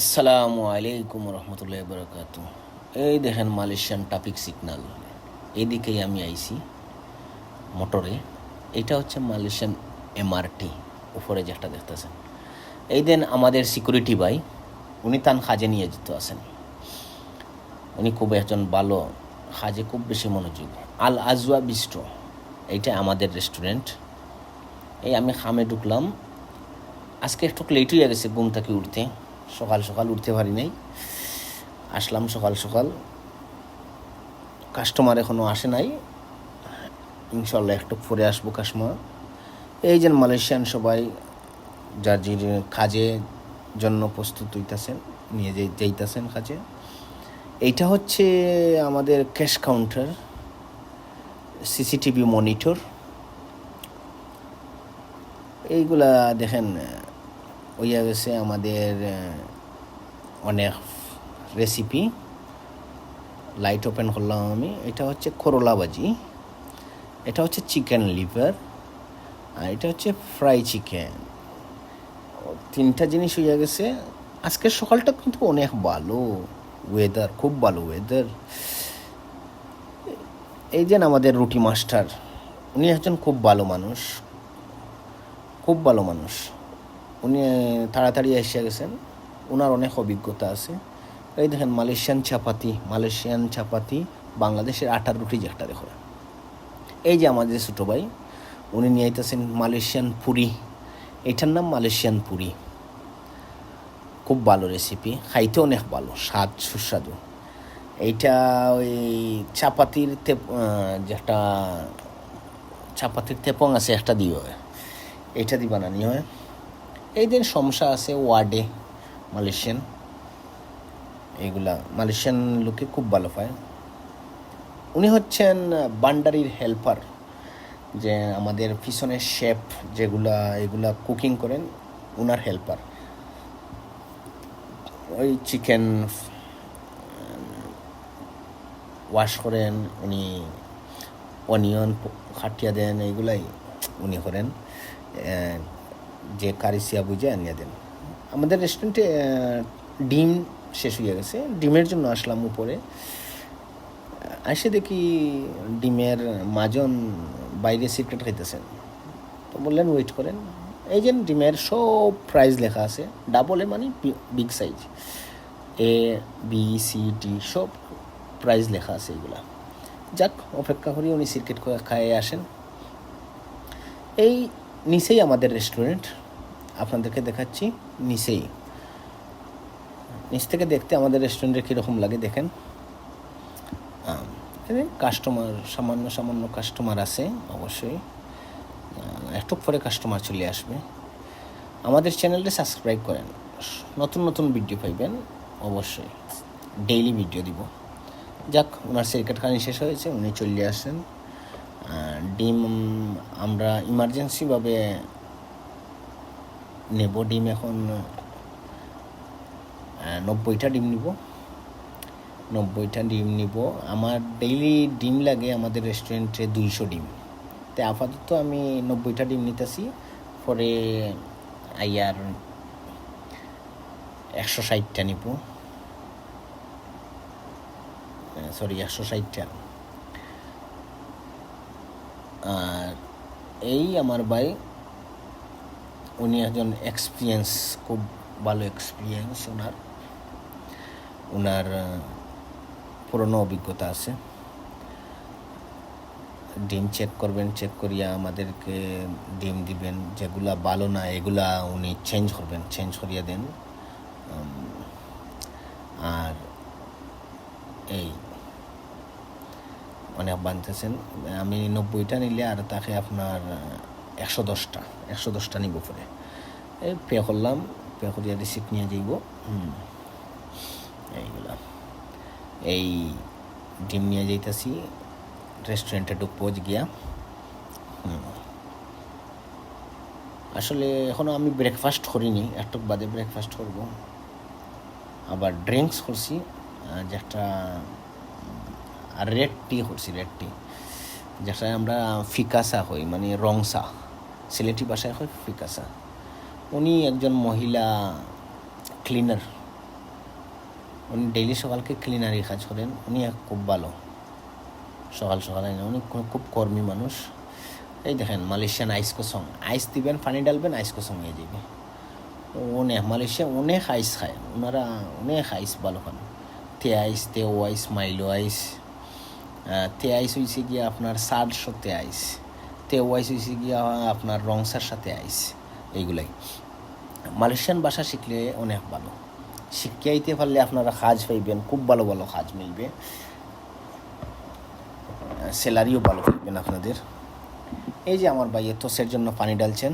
আসসালামু আলাইকুম রহমতুল্লাহ বরকাত। এই দেখেন মালয়েশিয়ান ট্রাফিক সিগন্যাল, এদিকেই আমি আইছি মোটরে। এটা হচ্ছে মালয়েশিয়ান এমআরটি, উপরে যেটা দেখতেছেন। এই দেন আমাদের সিকিউরিটি ভাই, উনি তান কাজে নিয়ে যেতে আছেন। উনি খুব একজন ভালো, কাজে খুব বেশি মনোযোগ। আল আজওয়া বিস্ট্রো, এইটা আমাদের রেস্টুরেন্ট। এই আমি খামে ঢুকলাম। আজকে একটু লেট হয়ে গেছে ঘুম থেকে উঠতে, সকাল সকাল উঠতে পারি নাই। আসলাম সকাল সকাল, কাস্টমার এখনও আসে নাই। ইনশাল্লাহ একটু পরে আসবো কাস্টমার। এই যে মালয়েশিয়ান সবাই যার যে কাজের জন্য প্রস্তুত হইতেছেন, নিয়ে যাইতেছেন কাজে। এইটা হচ্ছে আমাদের ক্যাশ কাউন্টার, সিসিটিভি মনিটর। এইগুলা দেখেন হইয়া গেছে আমাদের অনেক রেসিপি। লাইট ওপেন করলাম আমি। এটা হচ্ছে করলা ভাজি, এটা হচ্ছে চিকেন লিভার, আর এটা হচ্ছে ফ্রাই চিকেন। তিনটা জিনিস হইয়া গেছে। আজকের সকালটা কিন্তু অনেক ভালো ওয়েদার, খুব ভালো ওয়েদার। এই যে আমাদের রুটি মাস্টার, উনি একজন খুব ভালো মানুষ, খুব ভালো মানুষ। উনি তাড়াতাড়ি এসে গেছেন, ওনার অনেক অভিজ্ঞতা আছে। এই দেখেন মালয়েশিয়ান চাপাতি, বাংলাদেশের আটার রুটি যেটা দেখো। এই যে আমাদের ছোটো ভাই, উনি নিয়ে আইতেছেন মালয়েশিয়ান পুরি। এটার নাম মালয়েশিয়ান পুরি। খুব ভালো রেসিপি, খাইতে অনেক ভালো, স্বাদ সুস্বাদু। এইটা ওই চাপাতির যেটা চাপাতির তেপং আছে, একটা দিয়ে হয়, এইটা দিয়ে বানানি হয়। এই দিন সমস্যা আছে ওয়ার্ডে মালয়েশিয়ান, এইগুলা মালয়েশিয়ান লোকে খুব ভালো পায়। উনি হচ্ছেন বান্ডারির হেল্পার, যে আমাদের পিছনের শেফ এগুলা কুকিং করেন, উনার হেল্পার। ওই চিকেন ওয়াশ করেন উনি, অনিয়ন খাটিয়া দেন, এইগুলাই উনি করেন। যে কারিসিয়া বুঝে আনিয়ে দেন। আমাদের রেস্টুরেন্টে ডিম শেষ হয়ে গেছে, ডিমের জন্য আসলাম উপরে। এসে দেখি ডিমের মাজন বাইরে সিক্রেট খাইতেছেন। তো বললেন ওয়েট করেন। এই যে ডিমের সব প্রাইস লেখা আছে, ডাবল এ মানে বিগ সাইজ, ABCD সব প্রাইস লেখা আছে এগুলা। যাক, অপেক্ষা করি উনি সিক্রেট করে খাইয়ে আসেন। এই নিচেই আমাদের রেস্টুরেন্ট, আপনাদেরকে দেখাচ্ছি। নিচ থেকে দেখতে আমাদের রেস্টুরেন্টের কীরকম লাগে দেখেন। কাস্টমার সামান্য কাস্টমার আছে, অবশ্যই একটু পরে কাস্টমার চলে আসবে। আমাদের চ্যানেলটা সাবস্ক্রাইব করেন, নতুন ভিডিও পাইবেন অবশ্যই, ডেইলি ভিডিও দিব। যাক, ওনার সিগারেট খানি শেষ হয়েছে, উনি চলে আসেন। ডিম আমরা ইমার্জেন্সিভাবে নেব। ডিম এখন 90টা ডিম নিব। আমার ডেইলি ডিম লাগে আমাদের রেস্টুরেন্টে 200 ডিম। তো আপাতত আমি 90টা ডিম নিতেছি, পরে আইয়ার 160টা নিব। 160টা। আর এই আমার ভাই, উনি একজন এক্সপিরিয়েন্স, খুব ভালো এক্সপিরিয়েন্স ওনার পুরনো অভিজ্ঞতা আছে। ডিম চেক করবেন, চেক করিয়া আমাদেরকে ডিম দিবেন। যেগুলা ভালো না এগুলা উনি চেঞ্জ করিয়া দেন। আর এই অনেক বানতেছেন। আমি 90টা নিলে আর তাকে আপনার 110টা নিব। পরে এই পে করলাম, পে করিয়া রিসিপ্ট নিয়ে যাইব। এইগুলা এই ডিম নিয়ে যাইতেছি, রেস্টুরেন্টে ঢুকবো গিয়া। আসলে এখনও আমি ব্রেকফাস্ট করিনি, একটু বাদে ব্রেকফাস্ট করব। আবার ড্রিঙ্কস করছি, যেটা রেড টি করছি, যেটা আমরা ফিকাসা হই, মানে রংসা, সিলেটি ভাষায় হয় ফিকাসা। উনি একজন মহিলা ক্লিনার, উনি ডেইলি সকালকে ক্লিনারি কাজ করেন, উনি খুব ভালো। সকাল সকাল উনি খুব কর্মী মানুষ। এই দেখেন মালয়েশিয়ান আইস কোসং, আইস দিবেন, পানি ডালবেন, আইস কোসং হয়ে যাবে। অনেক মালয়েশিয়া অনেক আইস খায় ওনারা, অনেক আইস ভালো খান। তে আইস, তেও আইস, মাইলো আইস। তে আইস হয়েছে গিয়া আপনার সার সাথে আইস, তেও আইস হয়েছে গিয়া আপনার রংসার সাথে আইস। এইগুলাই মালয়েশিয়ান ভাষা শিখলে অনেক ভালো। শিখে আইতে পারলে আপনারা কাজ পাইবেন, খুব ভালো ভালো কাজ মিলবে, স্যালারিও ভালো পাইবেন আপনাদের। এই যে আমার ভাই তোষের জন্য পানি ডালছেন,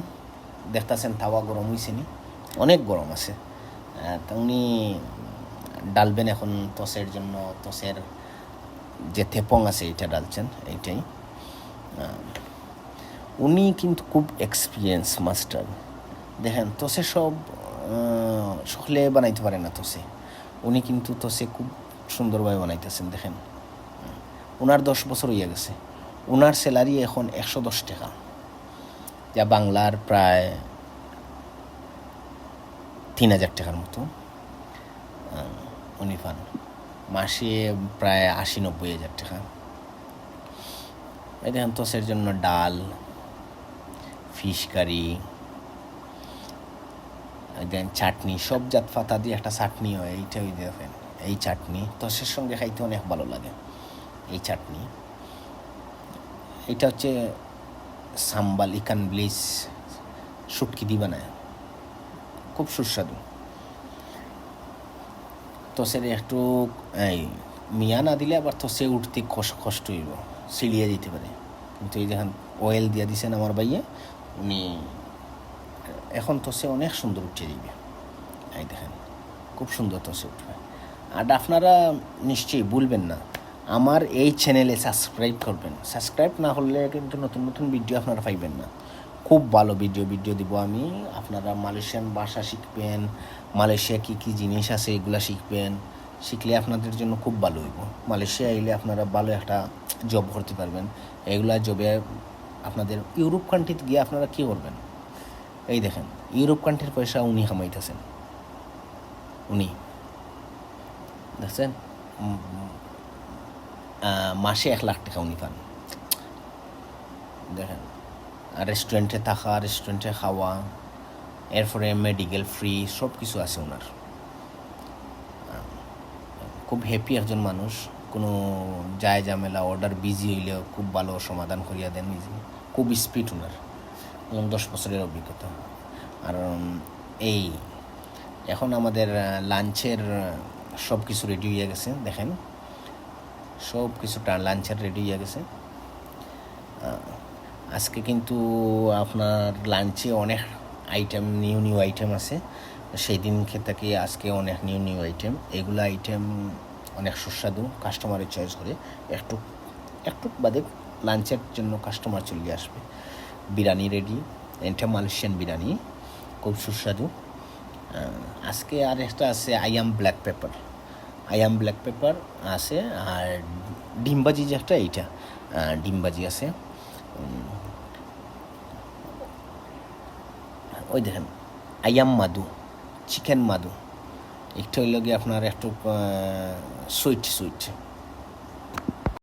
দেখতেছেন তাওয়া গরম হয়েছে নি, অনেক গরম আছে। তা উনি ডালবেন এখন তোষের জন্য, তোষের যে থেপং আছে এইটা ডালছেন, এইটাই। উনি কিন্তু খুব এক্সপিরিয়েন্স মাস্টার। দেখেন তোষে সব সকলে বানাইতে পারে না তোষে, উনি কিন্তু তোষে খুব সুন্দরভাবে বানাইতেছেন। দেখেন ওনার 10 বছর হইয়া গেছে, ওনার স্যালারি এখন 110 টাকা, যা বাংলার প্রায় 3000 টাকার মতো উনি পান। মাসে প্রায় 80-90 হাজার টাকা। এই দেখেন তোষের জন্য ডাল, ফিশ কারি, দেন চাটনি, সব জাত পাতা দিয়ে একটা চাটনি হয়, এইটা ওই দেখেন এই চাটনি তোষের সঙ্গে খাইতে অনেক ভালো লাগে। এই চাটনি, এটা হচ্ছে সাম্বাল, ইকান ব্লিচ, শুটকি দিয়ে বানায়, খুব সুস্বাদু। তোষের একটু এই মিয়া না দিলে আবার তোষে উঠতে কষ্ট হইব, সিলিয়ে দিতে পারে। কিন্তু এই যখন অয়েল দিয়ে দিছেন আমার ভাইয়ে, উনি এখন তোষে অনেক সুন্দর উঠে দিবে। এই দেখেন খুব সুন্দর তোষে উঠবে। আর আপনারা নিশ্চয়ই ভুলবেন না আমার এই চ্যানেলে সাবস্ক্রাইব করবেন। সাবস্ক্রাইব না হলে কিন্তু নতুন নতুন ভিডিও আপনারা পাইবেন না। খুব ভালো ভিডিও দিব আমি। আপনারা মালয়েশিয়ান ভাষা শিখবেন, মালয়েশিয়া কী কী জিনিস আছে এগুলো শিখবেন। শিখলে আপনাদের জন্য খুব ভালো হইব। মালয়েশিয়া এলে আপনারা ভালো একটা জব করতে পারবেন। এগুলা জবে আপনাদের ইউরোপ কান্ট্রিতে গিয়ে আপনারা কী করবেন? এই দেখেন ইউরোপ কান্ট্রির পয়সা উনি কামাইতেছেন, উনি দেখছেন মাসে 1 লাখ টাকা উনি পান। দেখেন রেস্টুরেন্টে থাকা, রেস্টুরেন্টে খাওয়া, এরপরে মেডিকেল ফ্রি, সব কিছু আছে ওনার। খুব হ্যাপি একজন মানুষ। কোনো যায় ঝামেলা, অর্ডার বিজি হইলেও খুব ভালো সমাধান করিয়া দেন নিজে। খুব স্পিড ওনার, এবং 10 বছরের অভিজ্ঞতা। আর এই এখন আমাদের লাঞ্চের সব কিছু রেডি হয়ে গেছে। দেখেন সব কিছুটা লাঞ্চের রেডি হয়ে গেছে। আজকে কিন্তু আপনার লাঞ্চে অনেক আইটেম, নিউ আইটেম আছে। সেই দিন থেকে আজকে অনেক নিউ আইটেম। এগুলো আইটেম অনেক সুস্বাদু, কাস্টমারের চয়েস করে। একটু বাদে লাঞ্চের জন্য কাস্টমার চলে আসবে। বিরিয়ানি রেডি, এটা মালয়েশিয়ান বিরিয়ানি, খুব সুস্বাদু। আজকে আর একটা আছে আইয়াম ব্ল্যাক পেপার আছে। আর ডিমবাজি যে একটা, এইটা ডিমবাজি আছে। ওই দেখেন আইয়াম মাদু, চিকেন মাদু, একটা হইল গিয়ে আপনার একটু সুইট